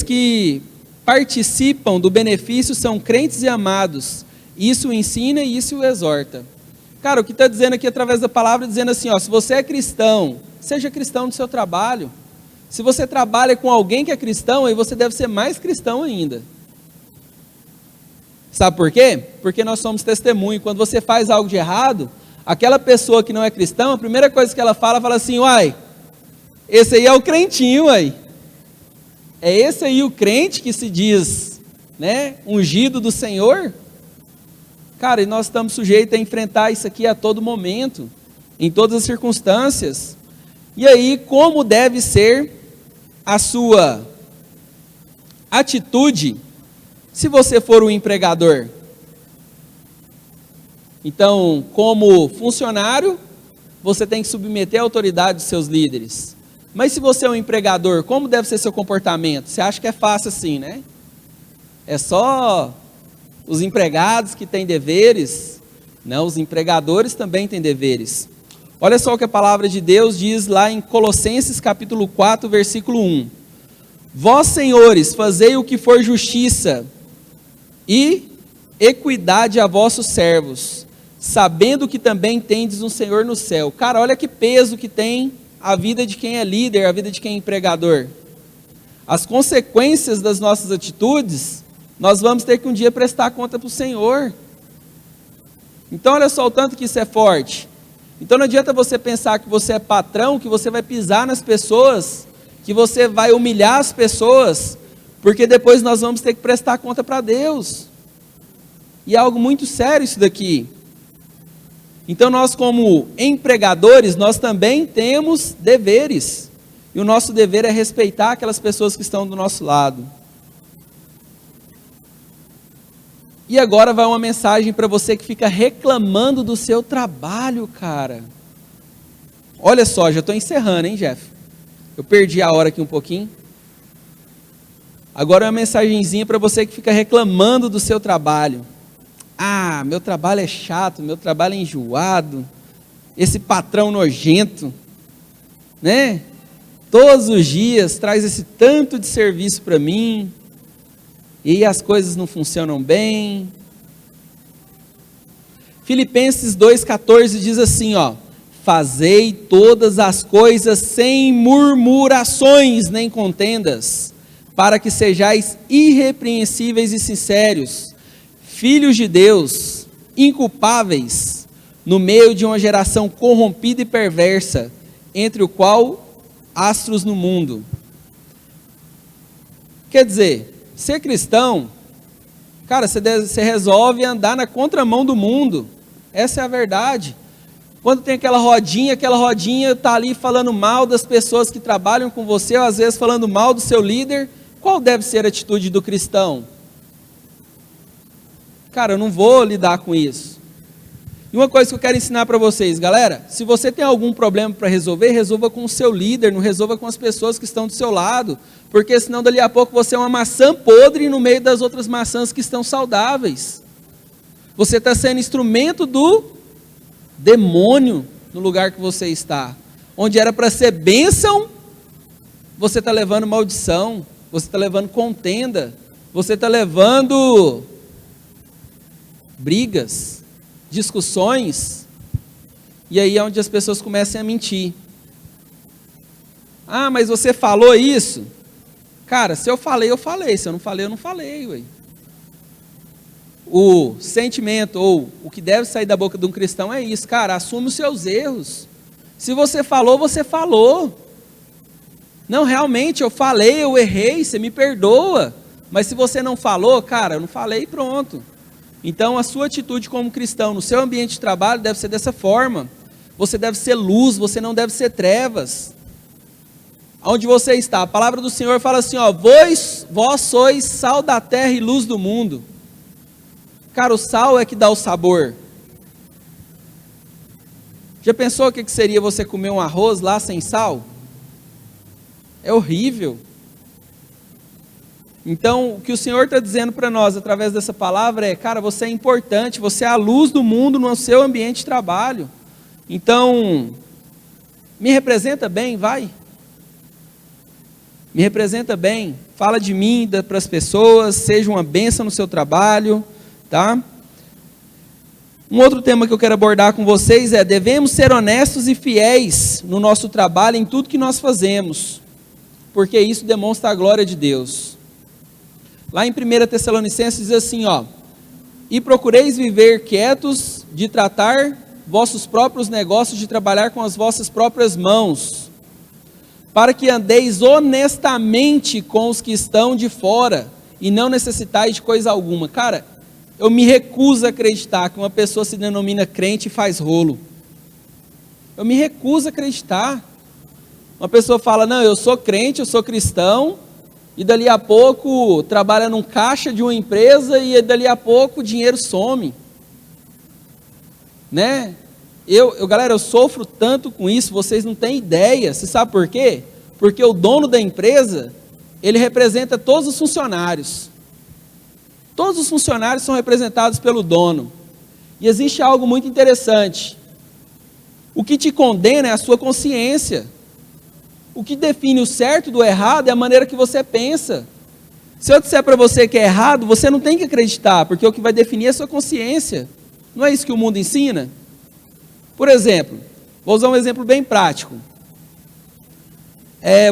S1: que participam do benefício são crentes e amados. Isso o ensina e isso o exorta. Cara, o que está dizendo aqui através da palavra, dizendo assim, ó, se você é cristão, seja cristão no seu trabalho. Se você trabalha com alguém que é cristão, aí você deve ser mais cristão ainda. Sabe por quê? Porque nós somos testemunho. Quando você faz algo de errado, aquela pessoa que não é cristã, a primeira coisa que ela fala assim, uai, esse aí é o crentinho, uai. É esse aí o crente que se diz, né, ungido do Senhor? Cara, e nós estamos sujeitos a enfrentar isso aqui a todo momento, em todas as circunstâncias. E aí, como deve ser a sua atitude se você for um empregador? Então, como funcionário, você tem que submeter a autoridade dos seus líderes. Mas se você é um empregador, como deve ser seu comportamento? Você acha que é fácil assim, né? É só os empregados que têm deveres? Não, os empregadores também têm deveres. Olha só o que a palavra de Deus diz lá em Colossenses capítulo 4, versículo 1. Vós, senhores, fazei o que for justiça e equidade a vossos servos, sabendo que também tendes um Senhor no céu. Cara, olha que peso que tem a vida de quem é líder, a vida de quem é empregador. As consequências das nossas atitudes, nós vamos ter que um dia prestar conta para o Senhor. Então olha só o tanto que isso é forte. Então não adianta você pensar que você é patrão, que você vai pisar nas pessoas, que você vai humilhar as pessoas, porque depois nós vamos ter que prestar conta para Deus. E é algo muito sério isso daqui. Então nós, como empregadores, nós também temos deveres. E o nosso dever é respeitar aquelas pessoas que estão do nosso lado. E agora vai uma mensagem para você que fica reclamando do seu trabalho, cara. Olha só, já estou encerrando, hein, Jeff? Eu perdi a hora aqui um pouquinho. Agora é uma mensagenzinha para você que fica reclamando do seu trabalho. Ah, meu trabalho é chato, meu trabalho é enjoado, esse patrão nojento, né? Todos os dias traz esse tanto de serviço para mim, e as coisas não funcionam bem. Filipenses 2,14 diz assim, ó, fazei todas as coisas sem murmurações nem contendas, para que sejais irrepreensíveis e sinceros, filhos de Deus, inculpáveis, no meio de uma geração corrompida e perversa, entre o qual astros no mundo. Quer dizer, ser cristão, cara, você resolve andar na contramão do mundo. Essa é a verdade. Quando tem aquela rodinha está ali falando mal das pessoas que trabalham com você, ou às vezes falando mal do seu líder, qual deve ser a atitude do cristão? Cara, eu não vou lidar com isso. E uma coisa que eu quero ensinar para vocês, galera, se você tem algum problema para resolver, resolva com o seu líder, não resolva com as pessoas que estão do seu lado, porque senão dali a pouco você é uma maçã podre no meio das outras maçãs que estão saudáveis. Você está sendo instrumento do demônio no lugar que você está. Onde era para ser bênção, você está levando maldição, você está levando contenda, você está levando brigas, discussões, e aí é onde as pessoas começam a mentir. Ah, mas você falou isso? Cara, se eu falei, eu falei. Se eu não falei, eu não falei. Ué. O sentimento, ou o que deve sair da boca de um cristão é isso. Cara, assume os seus erros. Se você falou, você falou. Não, realmente, eu falei, eu errei, você me perdoa. Mas se você não falou, cara, eu não falei e pronto. Então, a sua atitude como cristão no seu ambiente de trabalho deve ser dessa forma. Você deve ser luz, você não deve ser trevas. Onde você está, a palavra do Senhor fala assim, ó, vós sois sal da terra e luz do mundo. Cara, o sal é que dá o sabor. Já pensou o que seria você comer um arroz lá sem sal? É horrível. Então, o que o Senhor está dizendo para nós através dessa palavra é, cara, você é importante, você é a luz do mundo no seu ambiente de trabalho. Então, me representa bem, vai. Me representa bem, fala de mim para as pessoas, seja uma bênção no seu trabalho, tá? Um outro tema que eu quero abordar com vocês é, devemos ser honestos e fiéis no nosso trabalho, em tudo que nós fazemos, porque isso demonstra a glória de Deus. Lá em 1 Tessalonicenses diz assim, ó, e procureis viver quietos, de tratar vossos próprios negócios, de trabalhar com as vossas próprias mãos, para que andeis honestamente com os que estão de fora, e não necessitais de coisa alguma. Cara, eu me recuso a acreditar que uma pessoa se denomina crente e faz rolo. Eu me recuso a acreditar. Uma pessoa fala, não, eu sou crente, eu sou cristão, e dali a pouco trabalha num caixa de uma empresa e dali a pouco o dinheiro some. Né? Galera, eu sofro tanto com isso, vocês não têm ideia. Você sabe por quê? Porque o dono da empresa, ele representa todos os funcionários. Todos os funcionários são representados pelo dono. E existe algo muito interessante. O que te condena é a sua consciência. O que define o certo do errado é a maneira que você pensa. Se eu disser para você que é errado, você não tem que acreditar, porque o que vai definir é a sua consciência. Não é isso que o mundo ensina? Por exemplo, vou usar um exemplo bem prático.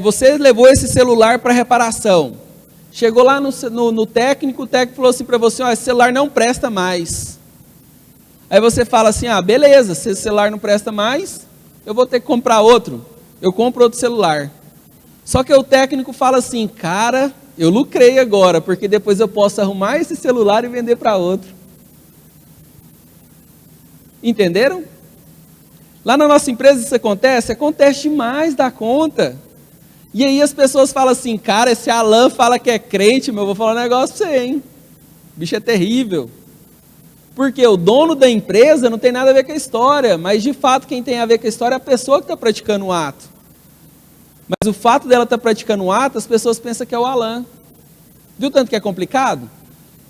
S1: Você levou esse celular para reparação. Chegou lá no técnico, o técnico falou assim para você, ó, esse celular não presta mais. Aí você fala assim, beleza, se esse celular não presta mais, eu vou ter que comprar outro. Eu compro outro celular. Só que o técnico fala assim, cara, eu lucrei agora, porque depois eu posso arrumar esse celular e vender para outro. Entenderam? Lá na nossa empresa isso acontece demais da conta. E aí as pessoas falam assim, cara, esse Alan fala que é crente, mas eu vou falar um negócio pra você, hein? O bicho é terrível. Porque o dono da empresa não tem nada a ver com a história, mas de fato quem tem a ver com a história é a pessoa que está praticando o ato. Mas o fato dela estar praticando o ato, as pessoas pensam que é o Alan. Viu tanto que é complicado?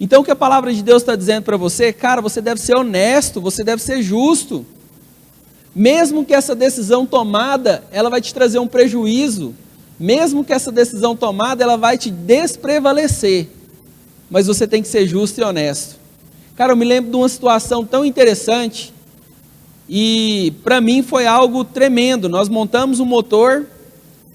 S1: Então o que a palavra de Deus está dizendo para você, cara, você deve ser honesto, você deve ser justo. Mesmo que essa decisão tomada, ela vai te trazer um prejuízo. Mesmo que essa decisão tomada, ela vai te desprevalecer. Mas você tem que ser justo e honesto. Cara, eu me lembro de uma situação tão interessante. E para mim foi algo tremendo. Nós montamos um motor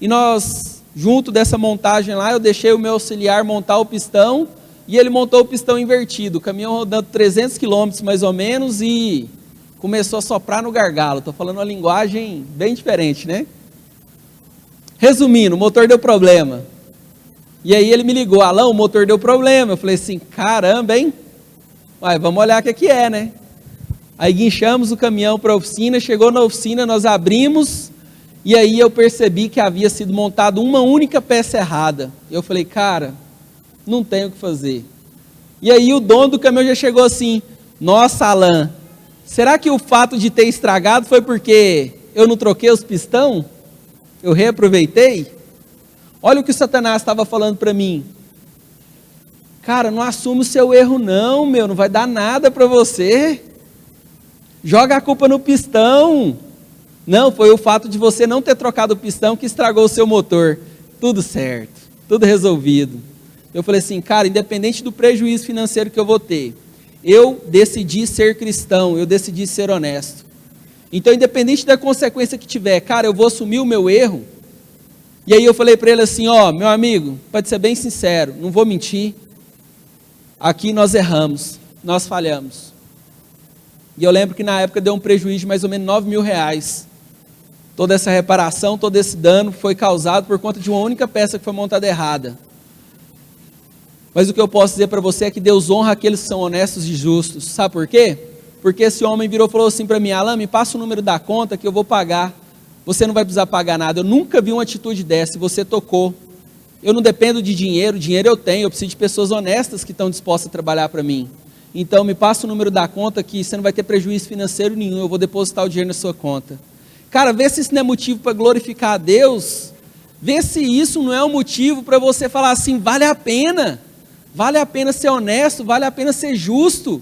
S1: e nós, junto dessa montagem lá, eu deixei o meu auxiliar montar o pistão e ele montou o pistão invertido. O caminhão rodando 300 km mais ou menos e começou a soprar no gargalo. Estou falando uma linguagem bem diferente, né? Resumindo, o motor deu problema. E aí ele me ligou, Alan, o motor deu problema. Eu falei assim, caramba, hein? Uai, vamos olhar o que é, né? Aí guinchamos o caminhão para a oficina, chegou na oficina, nós abrimos, e aí eu percebi que havia sido montada uma única peça errada. Eu falei, cara, não tem o que fazer. E aí o dono do caminhão já chegou assim, nossa, Alan, será que o fato de ter estragado foi porque eu não troquei os pistão? Eu reaproveitei? Olha o que o Satanás estava falando para mim. Cara, não assume o seu erro não, não vai dar nada para você. Joga a culpa no pistão. Não, foi o fato de você não ter trocado o pistão que estragou o seu motor. Tudo certo, tudo resolvido. Eu falei assim, cara, independente do prejuízo financeiro que eu vou ter, eu decidi ser cristão, eu decidi ser honesto. Então, independente da consequência que tiver, cara, eu vou assumir o meu erro. E aí eu falei para ele assim, ó, meu amigo, pode ser bem sincero, não vou mentir, aqui nós erramos, nós falhamos. E eu lembro que na época deu um prejuízo de mais ou menos R$9.000. Toda essa reparação, todo esse dano foi causado por conta de uma única peça que foi montada errada. Mas o que eu posso dizer para você é que Deus honra aqueles que são honestos e justos. Sabe por quê? Porque esse homem virou e falou assim para mim: Alan, me passa o número da conta que eu vou pagar. Você não vai precisar pagar nada. Eu nunca vi uma atitude dessa, e você tocou. Eu não dependo de dinheiro, dinheiro eu tenho, eu preciso de pessoas honestas que estão dispostas a trabalhar para mim. Então me passa o número da conta que você não vai ter prejuízo financeiro nenhum, eu vou depositar o dinheiro na sua conta. Cara, vê se isso não é motivo para glorificar a Deus. Vê se isso não é um motivo para você falar assim: vale a pena ser honesto, vale a pena ser justo.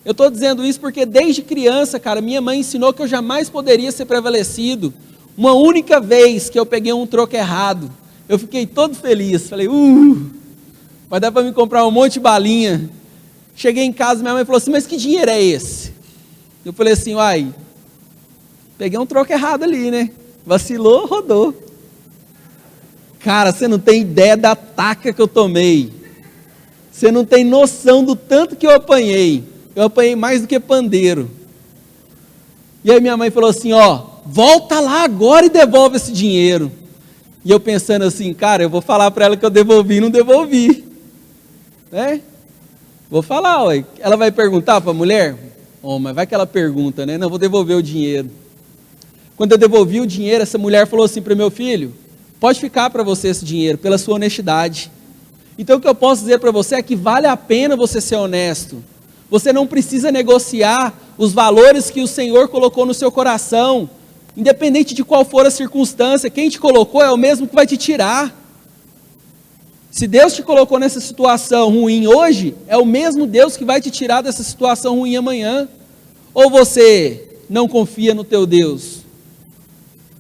S1: Eu estou dizendo isso porque desde criança, cara, minha mãe ensinou que eu jamais poderia ser prevalecido. Uma única vez que eu peguei um troco errado, eu fiquei todo feliz, falei: vai dar para me comprar um monte de balinha. Cheguei em casa, minha mãe falou assim: mas que dinheiro é esse? Eu falei assim: uai, peguei um troco errado ali, né? Vacilou, rodou. Cara, você não tem ideia da taca que eu tomei. Você não tem noção do tanto que eu apanhei. Eu apanhei mais do que pandeiro. E aí minha mãe falou assim: ó, volta lá agora e devolve esse dinheiro. E eu pensando assim: cara, eu vou falar para ela que eu devolvi e não devolvi. Né? Vou falar, ué. Ela vai perguntar para a mulher? Mas vai que ela pergunta, né? Não, vou devolver o dinheiro. Quando eu devolvi o dinheiro, essa mulher falou assim para o meu filho: pode ficar para você esse dinheiro, pela sua honestidade. Então o que eu posso dizer para você é que vale a pena você ser honesto. Você não precisa negociar os valores que o Senhor colocou no seu coração. Independente de qual for a circunstância, quem te colocou é o mesmo que vai te tirar. Se Deus te colocou nessa situação ruim hoje, é o mesmo Deus que vai te tirar dessa situação ruim amanhã. Ou você não confia no teu Deus?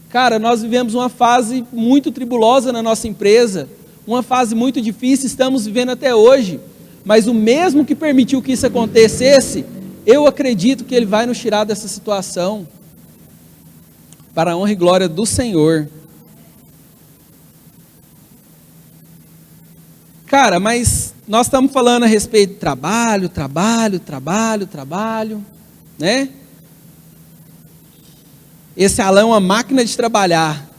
S1: Cara, nós vivemos uma fase muito tribulosa na nossa empresa, uma fase muito difícil, estamos vivendo até hoje. Mas o mesmo que permitiu que isso acontecesse, eu acredito que Ele vai nos tirar dessa situação, para a honra e glória do Senhor. Cara, mas nós estamos falando a respeito de trabalho, né? Esse Alan é uma máquina de trabalhar.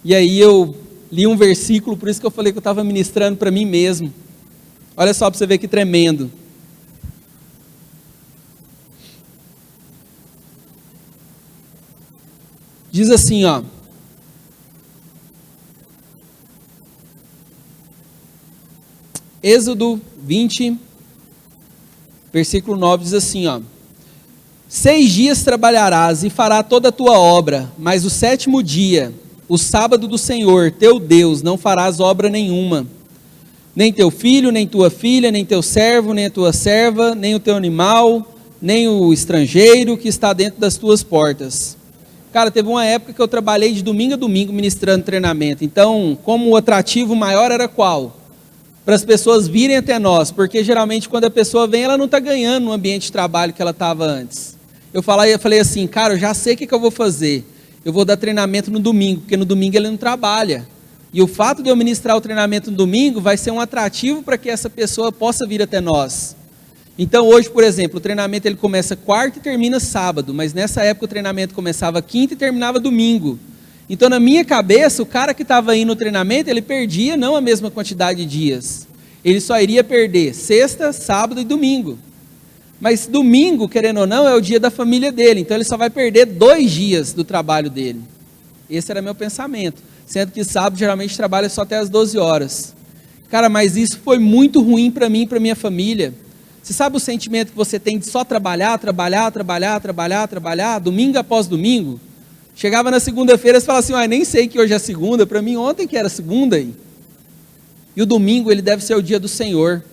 S1: E aí eu li um versículo, por isso que eu falei que eu estava ministrando para mim mesmo. Olha só para você ver que tremendo. Diz assim, ó. Êxodo 20, versículo 9 diz assim, ó: 6 dias trabalharás e fará toda a tua obra, mas o 7º dia, o sábado do Senhor, teu Deus, não farás obra nenhuma. Nem teu filho, nem tua filha, nem teu servo, nem a tua serva, nem o teu animal, nem o estrangeiro que está dentro das tuas portas. Cara, teve uma época que eu trabalhei de domingo a domingo ministrando treinamento. Então, como o atrativo maior era qual? Para as pessoas virem até nós, porque geralmente quando a pessoa vem, ela não está ganhando no ambiente de trabalho que ela estava antes. Eu falei assim: cara, eu já sei o que eu vou fazer. Eu vou dar treinamento no domingo, porque no domingo ele não trabalha. E o fato de eu ministrar o treinamento no domingo vai ser um atrativo para que essa pessoa possa vir até nós. Então hoje, por exemplo, o treinamento ele começa quarta e termina sábado, mas nessa época o treinamento começava quinta e terminava domingo. Então na minha cabeça, o cara que estava indo no treinamento, ele perdia não a mesma quantidade de dias. Ele só iria perder sexta, sábado e domingo. Mas domingo, querendo ou não, é o dia da família dele, então ele só vai perder 2 dias do trabalho dele. Esse era meu pensamento. Sendo que sábado geralmente trabalha só até as 12 horas. Cara, mas isso foi muito ruim para mim e para minha família. Você sabe o sentimento que você tem de só trabalhar, domingo após domingo? Chegava na segunda-feira e você falava assim: nem sei que hoje é segunda, para mim ontem que era segunda aí. E o domingo ele deve ser o dia do Senhor.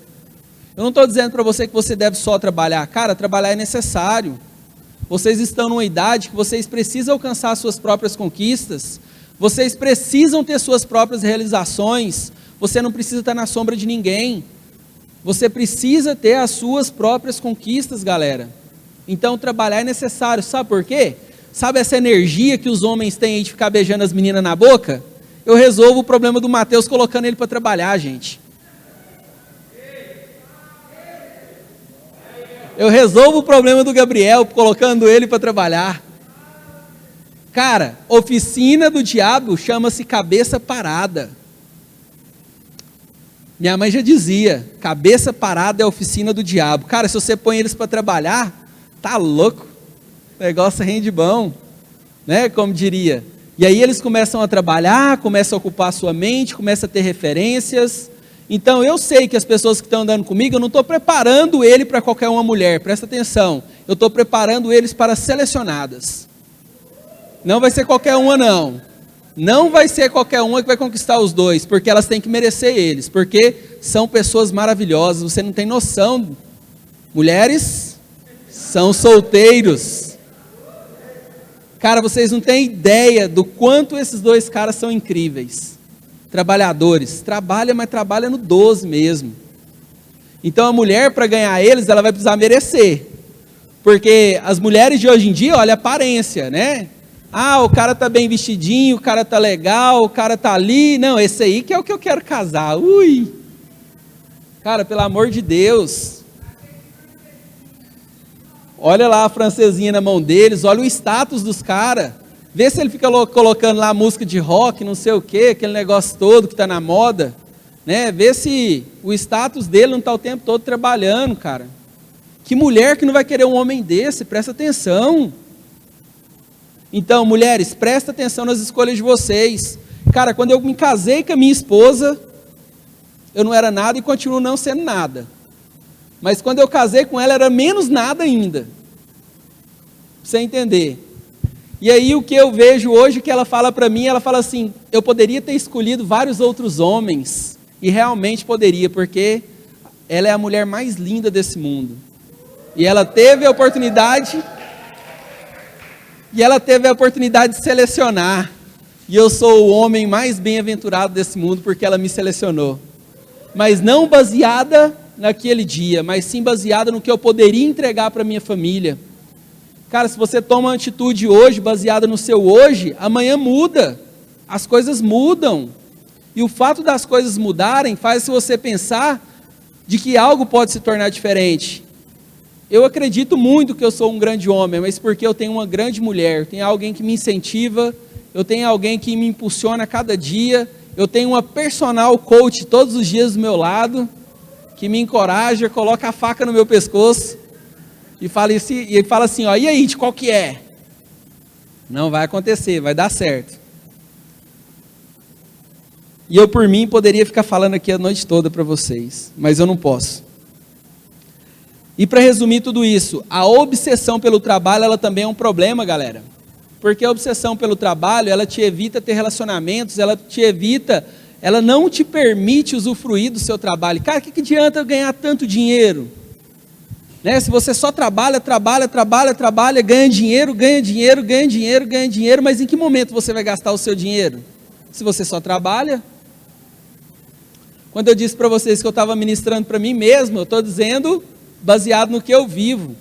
S1: Eu não estou dizendo para você que você deve só trabalhar. Cara, trabalhar é necessário. Vocês estão numa idade que vocês precisam alcançar suas próprias conquistas. Vocês precisam ter suas próprias realizações. Você não precisa estar na sombra de ninguém. Você precisa ter as suas próprias conquistas, galera. Então trabalhar é necessário. Sabe por quê? Sabe essa energia que os homens têm aí de ficar beijando as meninas na boca? Eu resolvo o problema do Mateus colocando ele para trabalhar, gente. Eu resolvo o problema do Gabriel colocando ele para trabalhar. Cara, oficina do diabo chama-se cabeça parada. Minha mãe já dizia, cabeça parada é a oficina do diabo. Cara, se você põe eles para trabalhar, tá louco, o negócio rende bom, né? Como diria. E aí eles começam a trabalhar, começam a ocupar a sua mente, começam a ter referências. Então eu sei que as pessoas que estão andando comigo, eu não estou preparando ele para qualquer uma mulher, presta atenção. Eu estou preparando eles para selecionadas. Não vai ser qualquer uma não. Não vai ser qualquer uma que vai conquistar os dois, porque elas têm que merecer eles, porque são pessoas maravilhosas, você não tem noção. Mulheres são solteiros. Cara, vocês não têm ideia do quanto esses dois caras são incríveis. Trabalhadores, trabalha, mas trabalha no 12 mesmo. Então a mulher, para ganhar eles, ela vai precisar merecer. Porque as mulheres de hoje em dia, olha a aparência, né? Ah, o cara tá bem vestidinho, o cara tá legal, o cara tá ali. Não, esse aí que é o que eu quero casar. Ui! Cara, pelo amor de Deus. Olha lá a francesinha na mão deles, olha o status dos caras. Vê se ele fica colocando lá música de rock, não sei o quê, aquele negócio todo que tá na moda. Né? Vê se o status dele não tá o tempo todo trabalhando, cara. Que mulher que não vai querer um homem desse? Presta atenção. Então, mulheres, presta atenção nas escolhas de vocês. Cara, quando eu me casei com a minha esposa, eu não era nada e continuo não sendo nada. Mas quando eu casei com ela, era menos nada ainda. Pra você entender. E aí o que eu vejo hoje que ela fala para mim, ela fala assim, eu poderia ter escolhido vários outros homens, e realmente poderia, porque ela é a mulher mais linda desse mundo. E ela teve a oportunidade... E ela teve a oportunidade de selecionar. E eu sou o homem mais bem-aventurado desse mundo, porque ela me selecionou. Mas não baseada naquele dia, mas sim baseada no que eu poderia entregar para minha família. Cara, se você toma uma atitude hoje, baseada no seu hoje, amanhã muda. As coisas mudam. E o fato das coisas mudarem faz você pensar de que algo pode se tornar diferente. Eu acredito muito que eu sou um grande homem, mas porque eu tenho uma grande mulher, eu tenho alguém que me incentiva, eu tenho alguém que me impulsiona a cada dia, eu tenho uma personal coach todos os dias do meu lado, que me encoraja, coloca a faca no meu pescoço e fala assim, ó, e aí, de qual que é? Não vai acontecer, vai dar certo. E eu por mim poderia ficar falando aqui a noite toda para vocês, mas eu não posso. E para resumir tudo isso, a obsessão pelo trabalho, ela também é um problema, galera. Porque a obsessão pelo trabalho, ela te evita ter relacionamentos, ela não te permite usufruir do seu trabalho. Cara, o que adianta eu ganhar tanto dinheiro? Né? Se você só trabalha, ganha dinheiro, mas em que momento você vai gastar o seu dinheiro? Se você só trabalha? Quando eu disse para vocês que eu estava ministrando para mim mesmo, eu estou dizendo... baseado no que eu vivo.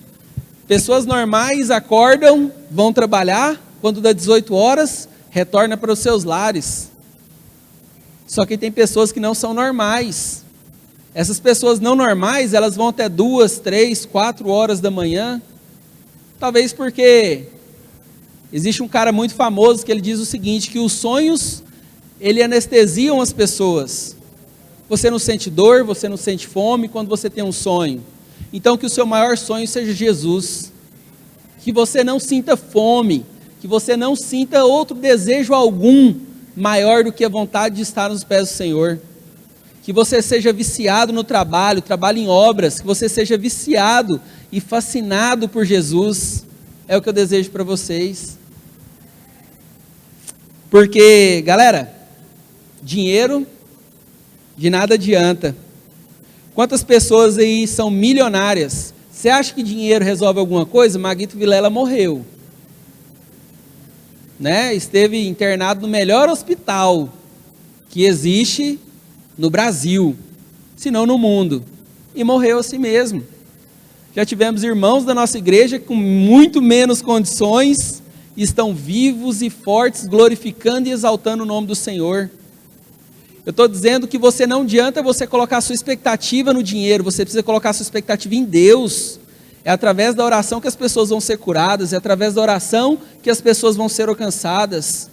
S1: Pessoas normais acordam, vão trabalhar, quando dá 18 horas, retorna para os seus lares. Só que tem pessoas que não são normais. Essas pessoas não normais, elas vão até 2, 3, 4 horas da manhã. Talvez porque existe um cara muito famoso que ele diz o seguinte, que os sonhos, ele anestesiam as pessoas. Você não sente dor, você não sente fome quando você tem um sonho. Então que o seu maior sonho seja Jesus, que você não sinta fome, que você não sinta outro desejo algum maior do que a vontade de estar nos pés do Senhor, que você seja viciado no trabalho em obras, que você seja viciado e fascinado por Jesus, é o que eu desejo para vocês. Porque, galera, dinheiro de nada adianta. Quantas pessoas aí são milionárias? Você acha que dinheiro resolve alguma coisa? Maguito Vilela morreu. Né? Esteve internado no melhor hospital que existe no Brasil, se não no mundo. E morreu assim mesmo. Já tivemos irmãos da nossa igreja com muito menos condições, estão vivos e fortes, glorificando e exaltando o nome do Senhor. Eu estou dizendo que você não adianta você colocar a sua expectativa no dinheiro, você precisa colocar a sua expectativa em Deus. É através da oração que as pessoas vão ser curadas, é através da oração que as pessoas vão ser alcançadas.